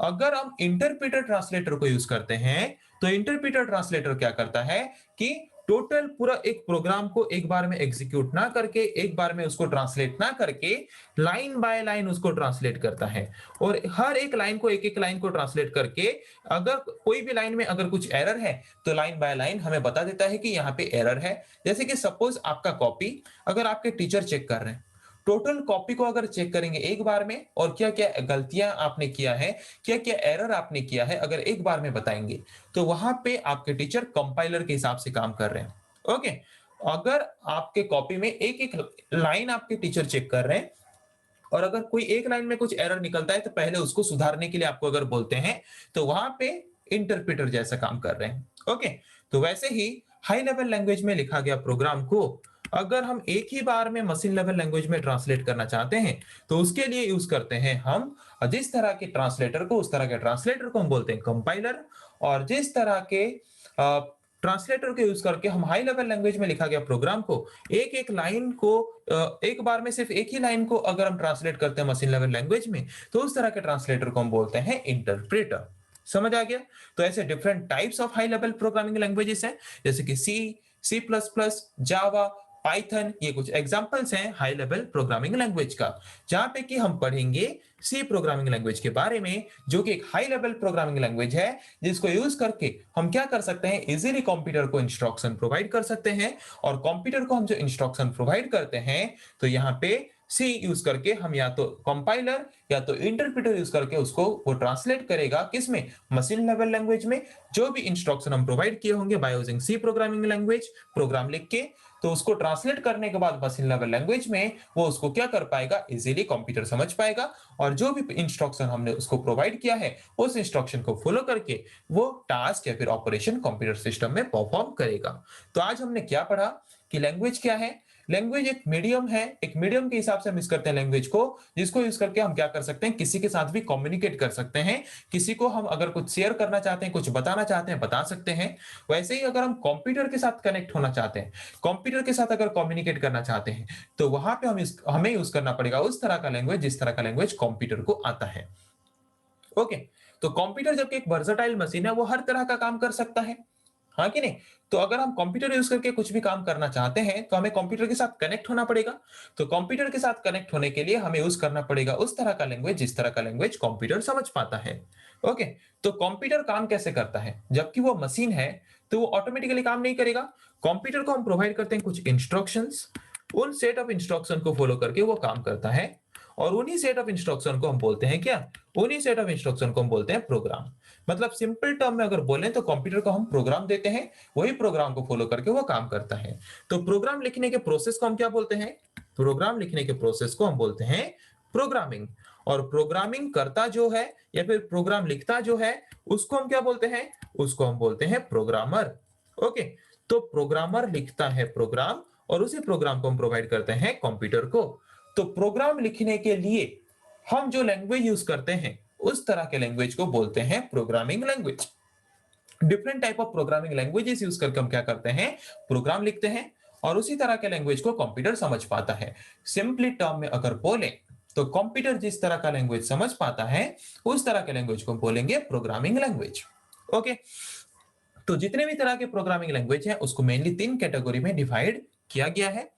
अगर हम इंटरप्रेटर ट्रांसलेटर को यूज करते हैं, तो इंटरप्रेटर ट्रांसलेटर क्या करता है कि टोटल पूरा एक प्रोग्राम को एक बार में एग्जीक्यूट ना करके, एक बार में उसको ट्रांसलेट ना करके, लाइन बाय लाइन उसको ट्रांसलेट करता है। और हर एक लाइन को, एक एक लाइन को ट्रांसलेट करके, अगर कोई भी लाइन में अगर कुछ एरर है तो लाइन बाय लाइन हमें बता देता है कि यहाँ पे एरर है। जैसे कि सपोज आपका कॉपी अगर आपके टीचर चेक कर रहे हैं, टोटल कॉपी को अगर चेक करेंगे एक बार में और क्या क्या गलतियां आपने किया है, क्या क्या एरर आपने किया है, अगर एक बार में बताएंगे, तो वहां पे आपके टीचर कंपाइलर के हिसाब से काम कर रहे हैं। ओके, अगर आपके कॉपी में एक एक लाइन आपके टीचर चेक कर रहे हैं और अगर कोई एक लाइन में कुछ एरर निकलता है तो पहले उसको सुधारने के लिए आपको अगर बोलते हैं, तो वहां पे इंटरप्रेटर जैसा काम कर रहे हैं। ओके, तो वैसे ही हाई लेवल लैंग्वेज में लिखा गया प्रोग्राम को अगर हम एक ही बार में मशीन लेवल लैंग्वेज में ट्रांसलेट करना चाहते हैं, तो उसके लिए यूज करते हैं हम जिस तरह के ट्रांसलेटर को, उस तरह के ट्रांसलेटर को हम बोलते हैं कंपाइलर। और जिस तरह के ट्रांसलेटर को यूज करके हम हाई लेवल लैंग्वेज में लिखा गया प्रोग्राम को एक एक लाइन को एक बार में सिर्फ एक ही लाइन को अगर हम ट्रांसलेट करते हैं मशीन लेवल लैंग्वेज में, तो उस तरह के ट्रांसलेटर को हम बोलते हैं इंटरप्रेटर। समझ आ गया? तो ऐसे different types of high level programming languages हैं, जैसे कि सी, सी प्लस प्लस, जावा, पाइथन, ये कुछ एग्जांपल्स हैं हाई लेवल प्रोग्रामिंग लैंग्वेज का। जहां पे कि हम पढ़ेंगे सी प्रोग्रामिंग लैंग्वेज के बारे में, जो कि एक हाई लेवल प्रोग्रामिंग लैंग्वेज है जिसको यूज करके हम क्या कर सकते हैं? इजीली कंप्यूटर को इंस्ट्रक्शन प्रोवाइड कर सकते हैं। और कंप्यूटर को हम जो इंस्ट्रक्शन प्रोवाइड करते हैं, तो यहाँ पे सी यूज करके हम या तो कंपाइलर या तो इंटरप्रेटर यूज करके उसको वो ट्रांसलेट करेगा किसमें? मशीन लेवल लैंग्वेज में। जो भी इंस्ट्रक्शन हम प्रोवाइड किए होंगे by using C programming language, program लिख के, तो उसको ट्रांसलेट करने के बाद मशीन लेवल लैंग्वेज में वो उसको क्या कर पाएगा? इजीली कंप्यूटर समझ पाएगा और जो भी इंस्ट्रक्शन हमने उसको प्रोवाइड किया है उस इंस्ट्रक्शन को फॉलो करके वो टास्क या फिर ऑपरेशन कंप्यूटर सिस्टम में परफॉर्म करेगा। तो आज हमने क्या पढ़ा कि लैंग्वेज क्या है? लैंग्वेज एक मीडियम है, एक मीडियम के हिसाब से हम यूज करते हैं लैंग्वेज को, जिसको यूज करके हम क्या कर सकते हैं, किसी के साथ भी कम्युनिकेट कर सकते हैं। किसी को हम अगर कुछ शेयर करना चाहते हैं, कुछ बताना चाहते हैं, बता सकते हैं। वैसे ही अगर हम कंप्यूटर के साथ कनेक्ट होना चाहते हैं, कंप्यूटर के साथ अगर कम्युनिकेट करना चाहते हैं, तो वहां पे हमें यूज करना पड़ेगा उस तरह का लैंग्वेज जिस तरह का लैंग्वेज कंप्यूटर को आता है। ओके। तो कंप्यूटर जबकि एक वर्सटाइल मशीन है, वो हर तरह का काम कर सकता है, हाँ कि नहीं? तो अगर हम कंप्यूटर यूज करके कुछ भी काम करना चाहते हैं, तो हमें कंप्यूटर के साथ कनेक्ट होना पड़ेगा। तो कंप्यूटर के साथ कनेक्ट होने के लिए हमें यूज करना पड़ेगा उस तरह का लैंग्वेज जिस तरह का लैंग्वेज कंप्यूटर समझ पाता है। ओके। तो कंप्यूटर काम कैसे करता है? जबकि वो मशीन है, तो वो ऑटोमेटिकली काम नहीं करेगा। कंप्यूटर को हम प्रोवाइड करते हैं कुछ इंस्ट्रक्शंस, उन सेट ऑफ इंस्ट्रक्शन को फॉलो करके वो काम करता है। और उन्हीं सेट ऑफ इंस्ट्रक्शन को हम बोलते हैं क्या? उन्हीं सेट ऑफ इंस्ट्रक्शन को हम बोलते हैं प्रोग्राम। मतलब सिंपल टर्म में अगर बोलें तो कंप्यूटर को हम प्रोग्राम देते हैं, वही प्रोग्राम को फॉलो करके वो काम करता है। तो प्रोग्राम लिखने के प्रोसेस को हम क्या बोलते हैं? प्रोग्राम लिखने के प्रोसेस को हम बोलते हैं प्रोग्रामिंग। और प्रोग्रामिंग करता जो है या फिर प्रोग्राम लिखता जो है, उसको हम क्या बोलते हैं? उसको हम बोलते हैं प्रोग्रामर। ओके। तो प्रोग्रामर लिखता है प्रोग्राम, और उसी प्रोग्राम को हम प्रोवाइड करते हैं कंप्यूटर को। तो प्रोग्राम लिखने के लिए हम जो लैंग्वेज यूज करते हैं, उस तरह के लैंग्वेज को बोलते हैं programming language. Different type of programming languages use करके हम क्या करते हैं? प्रोग्राम लिखते हैं, और उसी तरह के लैंग्वेज को कंप्यूटर समझ पाता है। सिंपली टर्म में अगर बोले तो कंप्यूटर जिस तरह का लैंग्वेज समझ पाता है, उस तरह के लैंग्वेज को बोलेंगे प्रोग्रामिंग लैंग्वेज। ओके। तो जितने भी तरह के प्रोग्रामिंग लैंग्वेज है, उसको मेनली 3 कैटेगरी में डिवाइड किया गया है।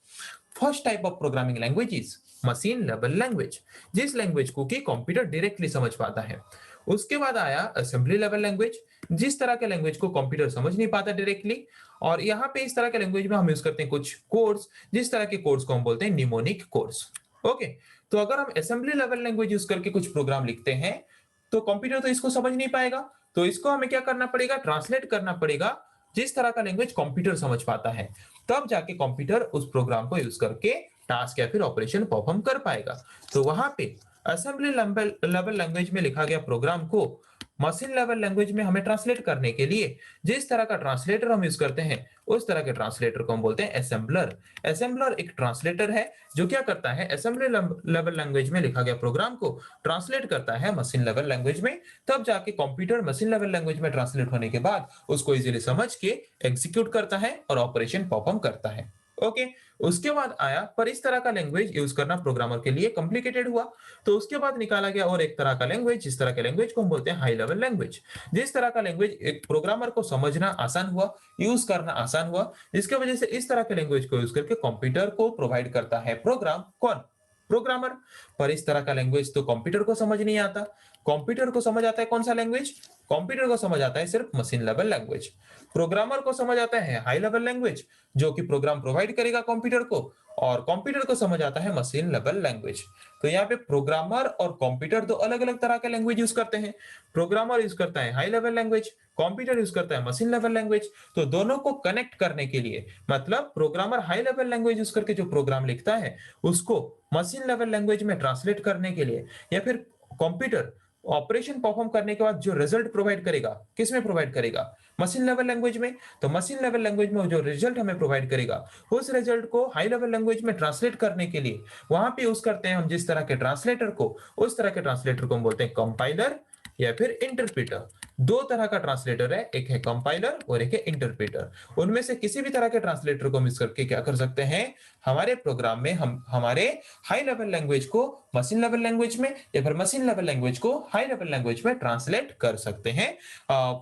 First type of programming language is machine level language, जिस लैंग्वेज को कि कंप्यूटर डायरेक्टली समझ पाता है। उसके बाद आया असेंबली लेवल लैंग्वेज, जिस तरह के लैंग्वेज को कंप्यूटर समझ नहीं पाता डायरेक्टली। और यहाँ पे इस तरह के लैंग्वेज में हम यूज करते हैं कुछ कोड्स, जिस तरह के कोड्स को हम बोलते हैं निमोनिक कोड्स। ओके। तो अगर हम असेंबली लेवल लैंग्वेज यूज करके कुछ प्रोग्राम लिखते हैं, तो कंप्यूटर तो इसको समझ नहीं पाएगा। तो इसको हमें क्या करना पड़ेगा? ट्रांसलेट करना पड़ेगा जिस तरह का लैंग्वेज कंप्यूटर समझ पाता है। तब जाके कंप्यूटर उस प्रोग्राम को यूज करके टास्क या फिर ऑपरेशन परफॉर्म कर पाएगा। तो वहां पे असेंबली लेवल लैंग्वेज में लिखा गया प्रोग्राम को मशीन लेवल लैंग्वेज में हमें ट्रांसलेट करने के लिए जिस तरह का ट्रांसलेटर हम यूज करते हैं, उस तरह के ट्रांसलेटर को हम बोलते हैं असेंबलर। असेंबलर एक ट्रांसलेटर है जो क्या करता है? असेंबली लेवल लैंग्वेज में लिखा गया प्रोग्राम को ट्रांसलेट करता है मशीन लेवल लैंग्वेज में। तब जाके कंप्यूटर मशीन लेवल लैंग्वेज में ट्रांसलेट होने के बाद उसको इजीली समझ के एग्जीक्यूट करता है और ऑपरेशन परफॉर्म करता है। ओके। उसके बाद आया, पर इस तरह का लैंग्वेज यूज करना प्रोग्रामर के लिए कॉम्प्लिकेटेड हुआ। तो उसके बाद निकाला गया और एक तरह का लैंग्वेज, जिस तरह के लैंग्वेज को हम बोलते हैं हाई लेवल लैंग्वेज। जिस तरह का लैंग्वेज एक प्रोग्रामर को समझना आसान हुआ, यूज करना आसान हुआ, जिसकी वजह से इस तरह के लैंग्वेज को यूज करके कंप्यूटर को प्रोवाइड करता है प्रोग्राम। कौन? प्रोग्रामर। पर इस तरह का लैंग्वेज तो कंप्यूटर को समझ नहीं आता। कंप्यूटर को समझ आता है कौन सा लैंग्वेज? कंप्यूटर को समझ आता है सिर्फ मशीन लेवल लैंग्वेज। प्रोग्रामर को समझ आता है हाई लेवल लैंग्वेज, जो कि प्रोग्राम प्रोवाइड करेगा कंप्यूटर को। और कंप्यूटर को समझ आता है मशीन लेवल लैंग्वेज। तो यहाँ पे प्रोग्रामर और कंप्यूटर दो अलग अलग तरह के लैंग्वेज यूज करते हैं। प्रोग्रामर यूज करता है high level language, computer use करता है मशीन लेवल लैंग्वेज। तो दोनों को कनेक्ट करने के लिए, मतलब programmer high level language use करके जो प्रोग्राम लिखता है, उसको मशीन लेवल लैंग्वेज में ट्रांसलेट करने के लिए, या फिर कंप्यूटर ऑपरेशन परफॉर्म करने के बाद जो रिजल्ट प्रोवाइड करेगा, किसमें प्रोवाइड करेगा? मशीन लेवल लैंग्वेज में। तो मशीन लेवल लैंग्वेज में जो रिजल्ट हमें प्रोवाइड करेगा, उस रिजल्ट को हाई लेवल लैंग्वेज में ट्रांसलेट करने के लिए वहां पे यूज करते हैं हम जिस तरह के ट्रांसलेटर को, उस तरह के ट्रांसलेटर को हम बोलते हैं कंपाइलर या फिर इंटरप्रेटर। दो तरह का ट्रांसलेटर है, एक है कंपाइलर और एक है इंटरप्रेटर। उनमें से किसी भी तरह के ट्रांसलेटर को मिस करके क्या कर सकते हैं? हमारे प्रोग्राम में हम हमारे हाई लेवल लैंग्वेज को मशीन लेवल लैंग्वेज में, या फिर मशीन लेवल लैंग्वेज को हाई लेवल लैंग्वेज में ट्रांसलेट कर सकते हैं,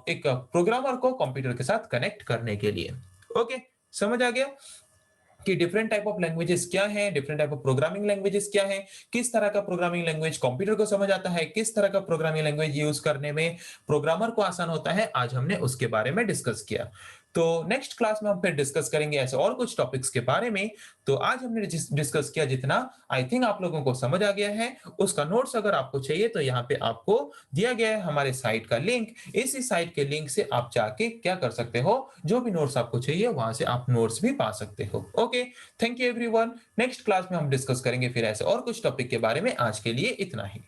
एक प्रोग्रामर को कंप्यूटर के साथ कनेक्ट करने के लिए। ओके। समझ आ गया कि डिफरेंट टाइप ऑफ लैंग्वेजेस क्या है, different type of programming languages क्या है, किस तरह का प्रोग्रामिंग लैंग्वेज कंप्यूटर को समझ आता है, किस तरह का प्रोग्रामिंग लैंग्वेज यूज करने में प्रोग्रामर को आसान होता है, आज हमने उसके बारे में डिस्कस किया। तो नेक्स्ट क्लास में हम फिर डिस्कस करेंगे ऐसे और कुछ टॉपिक्स के बारे में। तो आज हमने डिस्कस किया जितना, आई थिंक आप लोगों को समझ आ गया है। उसका नोट्स अगर आपको चाहिए तो यहाँ पे आपको दिया गया है हमारे साइट का लिंक। इसी साइट के लिंक से आप जाके क्या कर सकते हो, जो भी नोट्स आपको चाहिए वहां से आप नोट्स भी पा सकते हो। Okay. Thank you everyone. Next class में हम डिस्कस करेंगे फिर ऐसे और कुछ टॉपिक के बारे में। आज के लिए इतना ही।